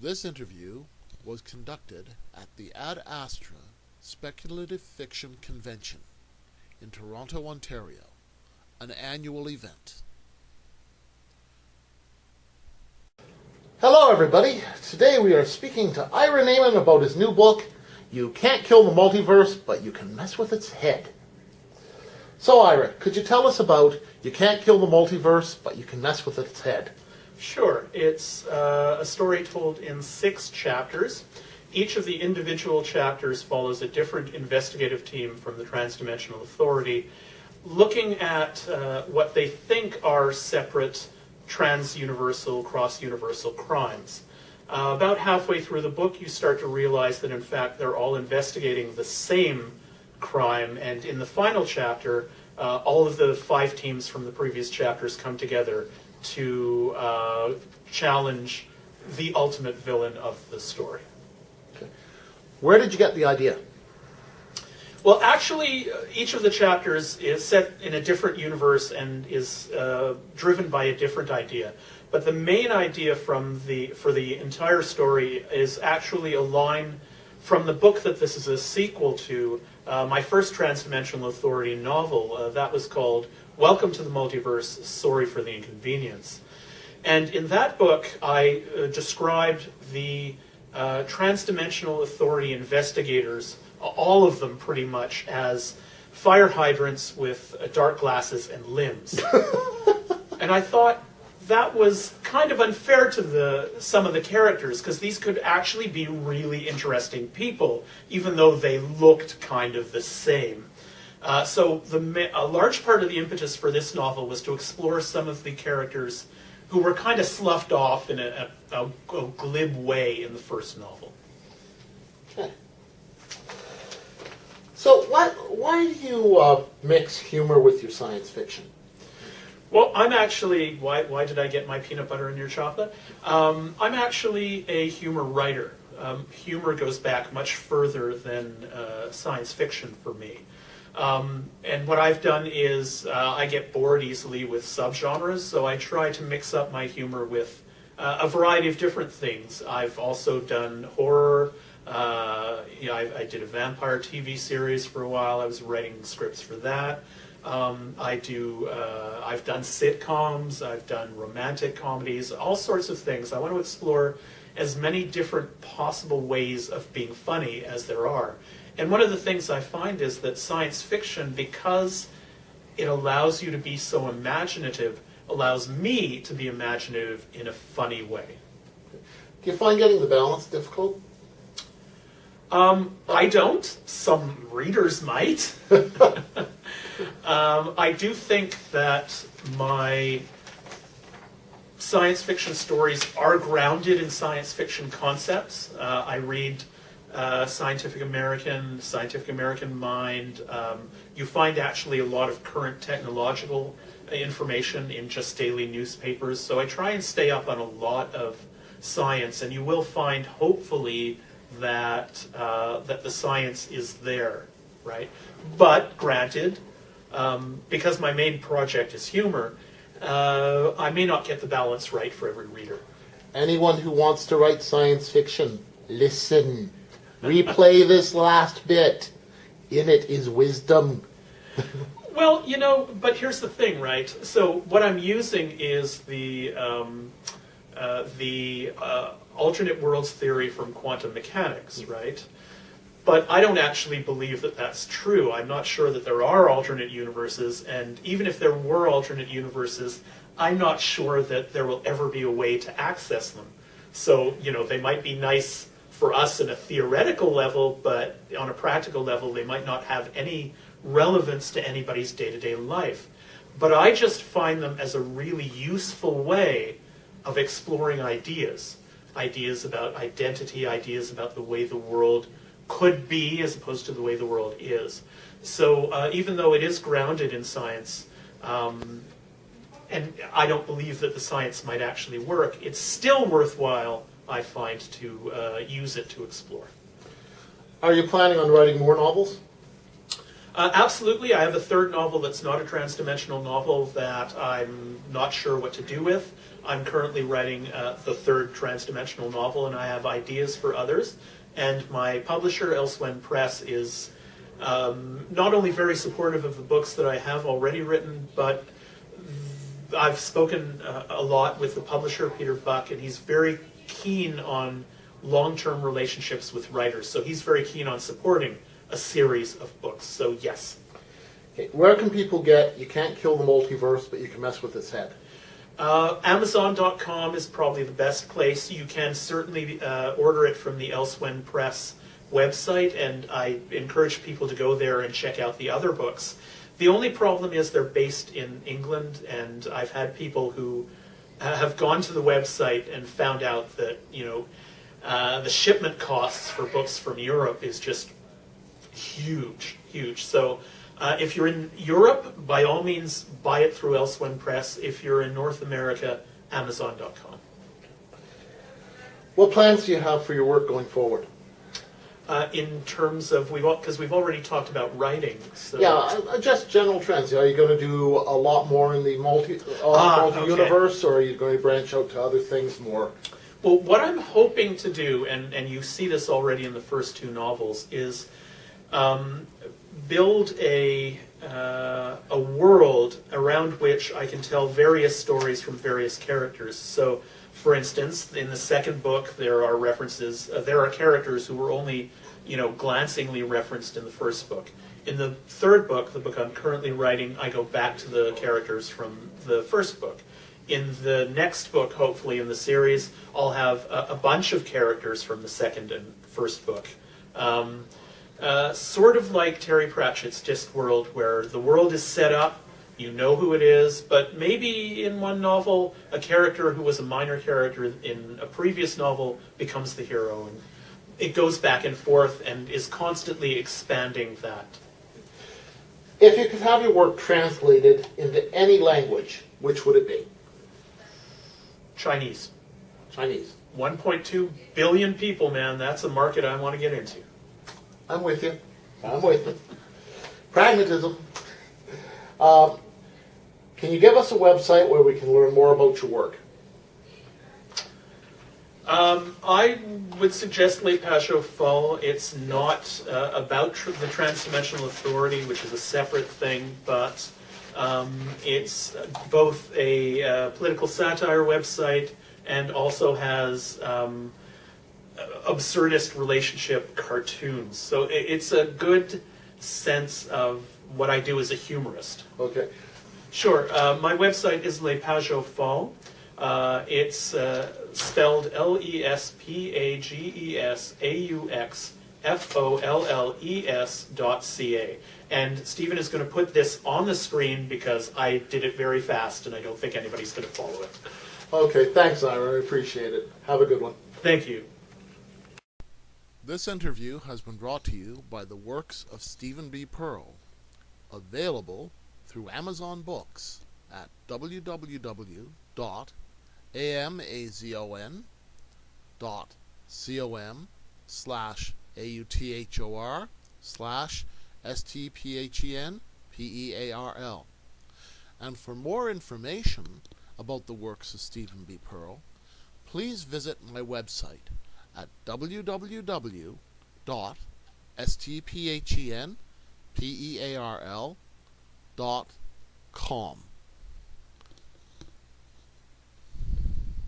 This interview was conducted at the Ad Astra Speculative Fiction Convention in Toronto, Ontario, an annual event. Hello everybody, today we are speaking to Ira Nayman about his new book, You Can't Kill the Multiverse, but You Can Mess with Its Head. So Ira, could you tell us about You Can't Kill the Multiverse, but You Can Mess with Its Head? Sure. It's a story told in 6 chapters. Each of the individual chapters follows a different investigative team from the Transdimensional Authority, looking at what they think are separate trans-universal, cross-universal crimes. About halfway through the book, you start to realize that, in fact, they're all investigating the same crime, and in the final chapter, all of the 5 teams from the previous chapters come together to challenge the ultimate villain of the story. Okay. Where did you get the idea? Well, actually, each of the chapters is set in a different universe and is driven by a different idea. But the main idea for the entire story is actually a line from the book that this is a sequel to, my first Transdimensional Authority novel. That was called Welcome to the Multiverse, Sorry for the Inconvenience. And in that book, I described the Transdimensional Authority investigators, all of them pretty much, as fire hydrants with dark glasses and limbs. And I thought that was kind of unfair to some of the characters, because these could actually be really interesting people, even though they looked kind of the same. So a large part of the impetus for this novel was to explore some of the characters who were kind of sloughed off in a glib way in the first novel. Okay. So why do you mix humor with your science fiction? Well, I'm actually, why did I get my peanut butter in your chocolate? I'm actually a humor writer. Humor goes back much further than science fiction for me. And what I've done is I get bored easily with subgenres, so I try to mix up my humor with a variety of different things. I've also done horror. I did a vampire TV series for a while. I was writing scripts for that. I've done sitcoms, I've done romantic comedies, all sorts of things. I want to explore as many different possible ways of being funny as there are. And one of the things I find is that science fiction, because it allows you to be so imaginative, allows me to be imaginative in a funny way. Do you find getting the balance difficult? I don't. Some readers might. I do think that my science fiction stories are grounded in science fiction concepts. I read Scientific American Mind. You find actually a lot of current technological information in just daily newspapers. So I try and stay up on a lot of science, and you will find, hopefully, that the science is there, right? But granted, because my main project is humor, I may not get the balance right for every reader. Anyone who wants to write science fiction, listen. Replay this last bit. In it is wisdom. Well, but here's the thing, right? So what I'm using is the alternate worlds theory from quantum mechanics, right? But I don't actually believe that that's true. I'm not sure that there are alternate universes, and even if there were alternate universes, I'm not sure that there will ever be a way to access them. So, they might be nice for us at a theoretical level, but on a practical level, they might not have any relevance to anybody's day-to-day life. But I just find them as a really useful way of exploring ideas. Ideas about identity, ideas about the way the world could be as opposed to the way the world is. So even though it is grounded in science, and I don't believe that the science might actually work, it's still worthwhile, I find, to use it to explore. Are you planning on writing more novels? Absolutely. I have a third novel that's not a transdimensional novel that I'm not sure what to do with. I'm currently writing the third transdimensional novel, and I have ideas for others. And my publisher, Elsewhen Press, is not only very supportive of the books that I have already written, but I've spoken a lot with the publisher, Peter Buck, and he's very keen on long-term relationships with writers. So he's very keen on supporting a series of books. So yes. Okay. Where can people get You Can't Kill the Multiverse, but You Can Mess with Its Head? Amazon.com is probably the best place. You can certainly order it from the Elsewhen Press website, and I encourage people to go there and check out the other books. The only problem is they're based in England, and I've had people who have gone to the website and found out that, the shipment costs for books from Europe is just huge. So if you're in Europe, by all means, buy it through Elsewhen Press. If you're in North America, Amazon.com. What plans do you have for your work going forward? In terms of, because we've already talked about writing. So. Yeah, just general trends. Are you going to do a lot more in the multi-universe, or are you going to branch out to other things more? Well, what I'm hoping to do, and you see this already in the first two novels, is build a world around which I can tell various stories from various characters. So, for instance, in the second book, there are references. There are characters who were only, glancingly referenced in the first book. In the third book, the book I'm currently writing, I go back to the characters from the first book. In the next book, hopefully in the series, I'll have a bunch of characters from the second and first book. Sort of like Terry Pratchett's Discworld, where the world is set up, you know who it is, but maybe in one novel, a character who was a minor character in a previous novel becomes the hero, and it goes back and forth and is constantly expanding that. If you could have your work translated into any language, which would it be? Chinese. Chinese. 1.2 billion people, man. That's a market I want to get into. I'm with you. Pragmatism. Can you give us a website where we can learn more about your work? I would suggest Les Pageaux Fall. It's not about the Transdimensional Authority, which is a separate thing, but it's both a political satire website and also has absurdist relationship cartoons. So it's a good sense of what I do as a humorist. Okay. Sure. My website is Les Pageaux Fall. It's spelled LESPAGESAUXFOLLES.ca. And Stephen is going to put this on the screen because I did it very fast and I don't think anybody's going to follow it. Okay, thanks, Ira. I appreciate it. Have a good one. Thank you. This interview has been brought to you by the works of Stephen B. Pearl, available through Amazon Books at www.amazon.com/author/stphenpearl. And for more information about the works of Stephen B. Pearl, please visit my website at www.stphenpearl.com.